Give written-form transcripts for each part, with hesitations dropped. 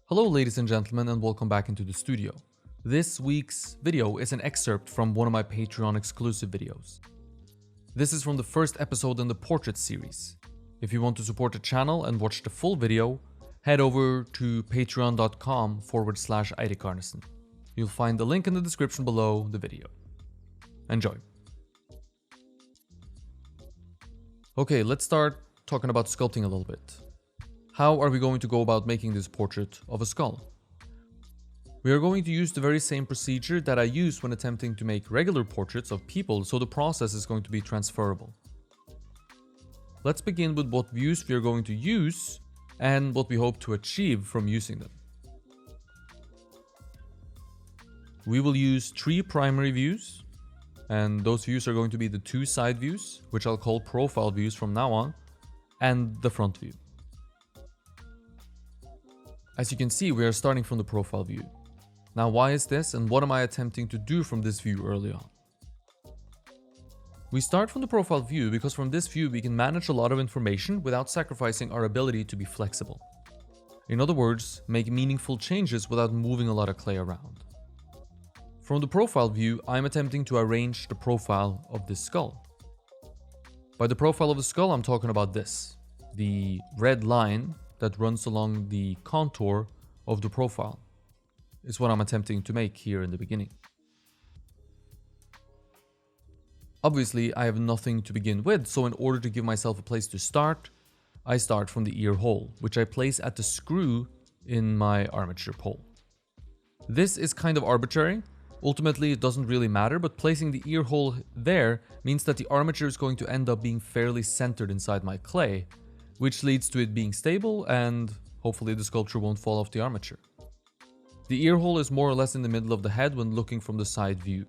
Hello ladies and gentlemen, and welcome back into the studio. This week's video is an excerpt from one of my Patreon exclusive videos. This is from the first episode in the portrait series. If you want to support the channel and watch the full video, head over to patreon.com/Eirik Arnesen. You'll find the link in the description below the video. Enjoy. Okay, let's start talking about sculpting a little bit. How are we going to go about making this portrait of a skull? We are going to use the very same procedure that I use when attempting to make regular portraits of people, so the process is going to be transferable. Let's begin with what views we are going to use and what we hope to achieve from using them. We will use 3 primary views, and those views are going to be the 2 side views, which I'll call profile views from now on, and the front view. As you can see, we are starting from the profile view. Now, why is this, and what am I attempting to do from this view early on? We start from the profile view because from this view we can manage a lot of information without sacrificing our ability to be flexible. In other words, make meaningful changes without moving a lot of clay around. From the profile view, I'm attempting to arrange the profile of this skull. By the profile of the skull, I'm talking about this, the red line that runs along the contour of the profile is what I'm attempting to make here in the beginning. Obviously, I have nothing to begin with, so in order to give myself a place to start, I start from the ear hole, which I place at the screw in my armature pole. This is kind of arbitrary. Ultimately, it doesn't really matter, but placing the ear hole there means that the armature is going to end up being fairly centered inside my clay, which leads to it being stable and hopefully the sculpture won't fall off the armature. The ear hole is more or less in the middle of the head when looking from the side view.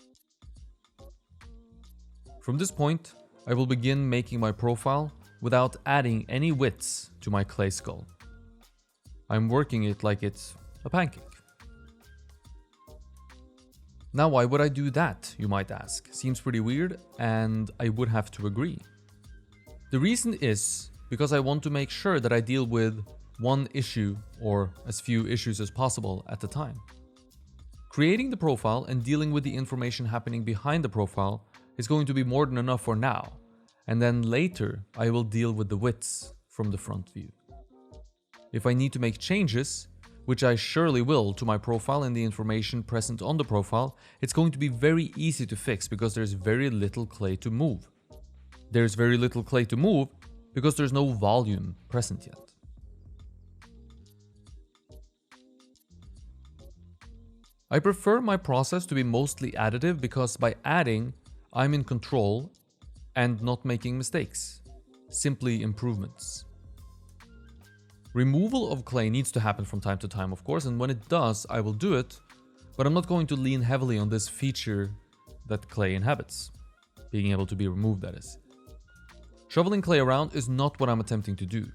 From this point, I will begin making my profile without adding any widths to my clay skull. I'm working it like it's a pancake. Now, why would I do that, you might ask? Seems pretty weird, and I would have to agree. The reason is because I want to make sure that I deal with one issue or as few issues as possible at the time. Creating the profile and dealing with the information happening behind the profile is going to be more than enough for now, and then later I will deal with the widths from the front view. If I need to make changes, which I surely will to my profile and the information present on the profile, it's going to be very easy to fix because there's very little clay to move. There's very little clay to move because there's no volume present yet. I prefer my process to be mostly additive because by adding, I'm in control and not making mistakes, simply improvements. Removal of clay needs to happen from time to time, of course, and when it does, I will do it, but I'm not going to lean heavily on this feature that clay inhabits, being able to be removed, that is. Shoveling clay around is not what I'm attempting to do.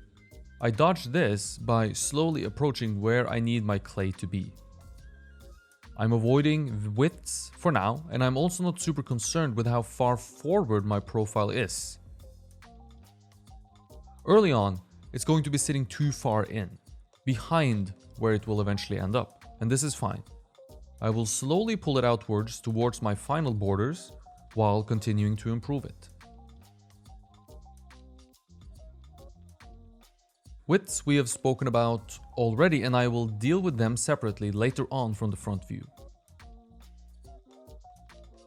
I dodge this by slowly approaching where I need my clay to be. I'm avoiding widths for now, and I'm also not super concerned with how far forward my profile is. Early on, it's going to be sitting too far in, behind where it will eventually end up, and this is fine. I will slowly pull it outwards towards my final borders while continuing to improve it. Widths we have spoken about already, and I will deal with them separately later on from the front view.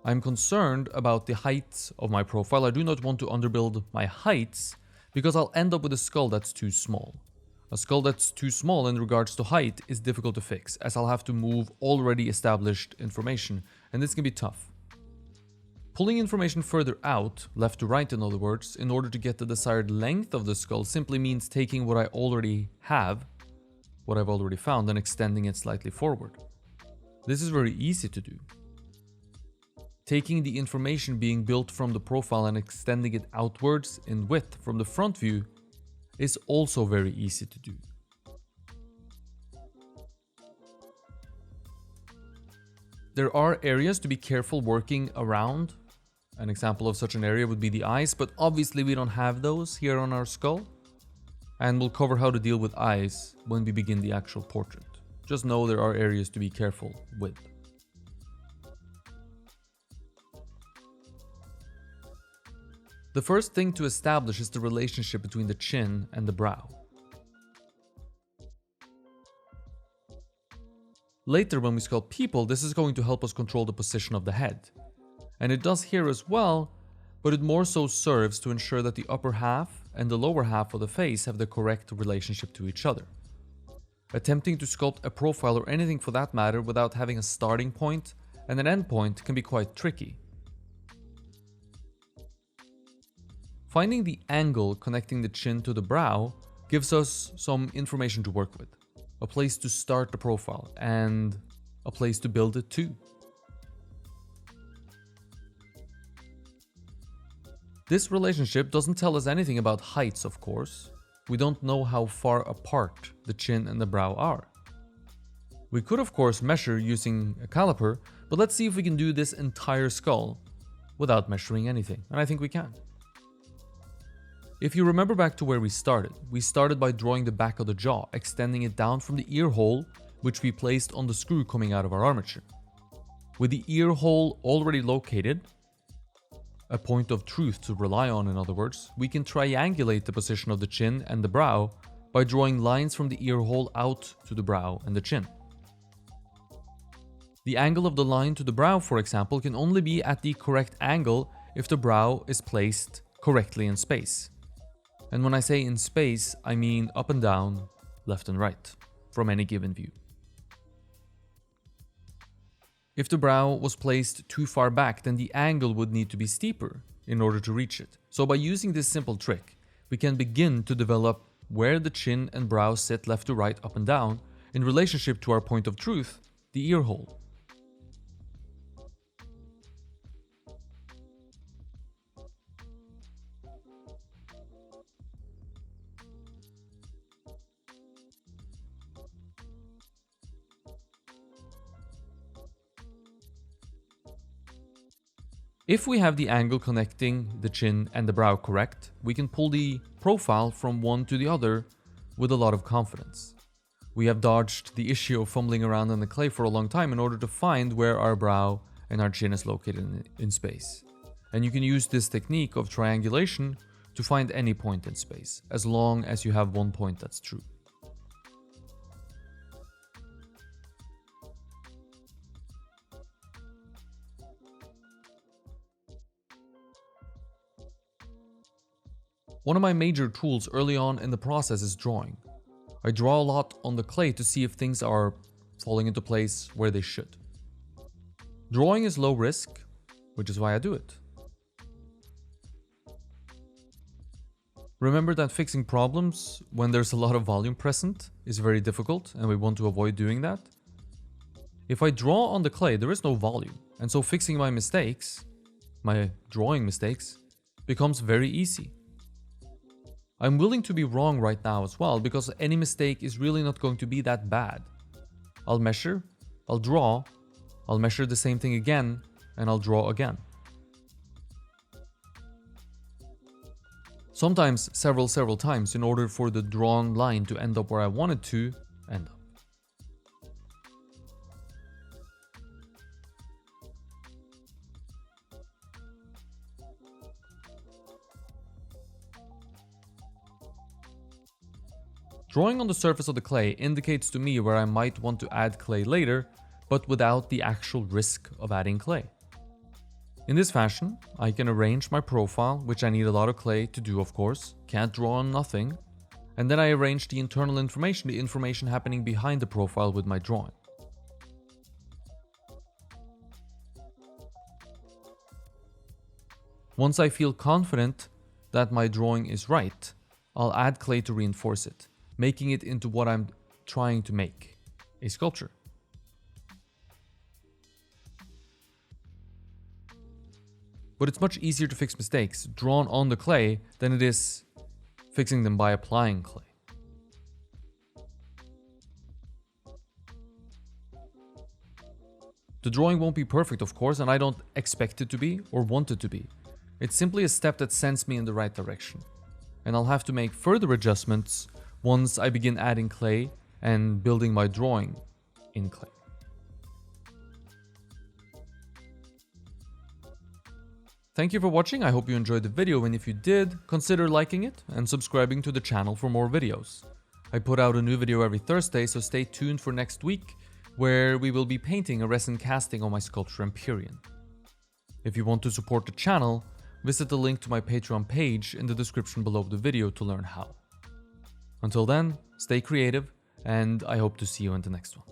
I'm concerned about the heights of my profile. I do not want to underbuild my heights because I'll end up with a skull that's too small. A skull that's too small in regards to height is difficult to fix, as I'll have to move already established information, and this can be tough. Pulling information further out, left to right in other words, in order to get the desired length of the skull simply means taking what I already have, what I've already found, and extending it slightly forward. This is very easy to do. Taking the information being built from the profile and extending it outwards in width from the front view is also very easy to do. There are areas to be careful working around. An example of such an area would be the eyes, but obviously we don't have those here on our skull. And we'll cover how to deal with eyes when we begin the actual portrait. Just know there are areas to be careful with. The first thing to establish is the relationship between the chin and the brow. Later, when we sculpt people, this is going to help us control the position of the head. And it does here as well, but it more so serves to ensure that the upper half and the lower half of the face have the correct relationship to each other. Attempting to sculpt a profile or anything for that matter without having a starting point and an end point can be quite tricky. Finding the angle connecting the chin to the brow gives us some information to work with, a place to start the profile and a place to build it to. This relationship doesn't tell us anything about heights, of course. We don't know how far apart the chin and the brow are. We could of course measure using a caliper, but let's see if we can do this entire skull without measuring anything, and I think we can. If you remember back to where we started by drawing the back of the jaw, extending it down from the ear hole, which we placed on the screw coming out of our armature. With the ear hole already located, a point of truth to rely on in other words, we can triangulate the position of the chin and the brow by drawing lines from the ear hole out to the brow and the chin. The angle of the line to the brow, for example, can only be at the correct angle if the brow is placed correctly in space. And when I say in space, I mean up and down, left and right, from any given view. If the brow was placed too far back, then the angle would need to be steeper in order to reach it. So by using this simple trick, we can begin to develop where the chin and brow sit left to right, up and down, in relationship to our point of truth, the ear hole. If we have the angle connecting the chin and the brow correct, we can pull the profile from one to the other with a lot of confidence. We have dodged the issue of fumbling around in the clay for a long time in order to find where our brow and our chin is located in space. And you can use this technique of triangulation to find any point in space, as long as you have one point that's true. One of my major tools early on in the process is drawing. I draw a lot on the clay to see if things are falling into place where they should. Drawing is low risk, which is why I do it. Remember that fixing problems when there's a lot of volume present is very difficult, and we want to avoid doing that. If I draw on the clay, there is no volume, and so fixing my mistakes, my drawing mistakes, becomes very easy. I'm willing to be wrong right now as well, because any mistake is really not going to be that bad. I'll measure, I'll draw, I'll measure the same thing again, and I'll draw again. Sometimes several times in order for the drawn line to end up where I want it to end up. Drawing on the surface of the clay indicates to me where I might want to add clay later, but without the actual risk of adding clay. In this fashion, I can arrange my profile, which I need a lot of clay to do of course, can't draw on nothing, and then I arrange the internal information, the information happening behind the profile with my drawing. Once I feel confident that my drawing is right, I'll add clay to reinforce it, making it into what I'm trying to make, a sculpture. But it's much easier to fix mistakes drawn on the clay than it is fixing them by applying clay. The drawing won't be perfect, of course, and I don't expect it to be or want it to be. It's simply a step that sends me in the right direction. And I'll have to make further adjustments once I begin adding clay and building my drawing in clay. Thank you for watching. I hope you enjoyed the video, and if you did, consider liking it and subscribing to the channel for more videos. I put out a new video every Thursday, so stay tuned for next week, where we will be painting a resin casting on my sculpture Empyrean. If you want to support the channel, visit the link to my Patreon page in the description below the video to learn how. Until then, stay creative, and I hope to see you in the next one.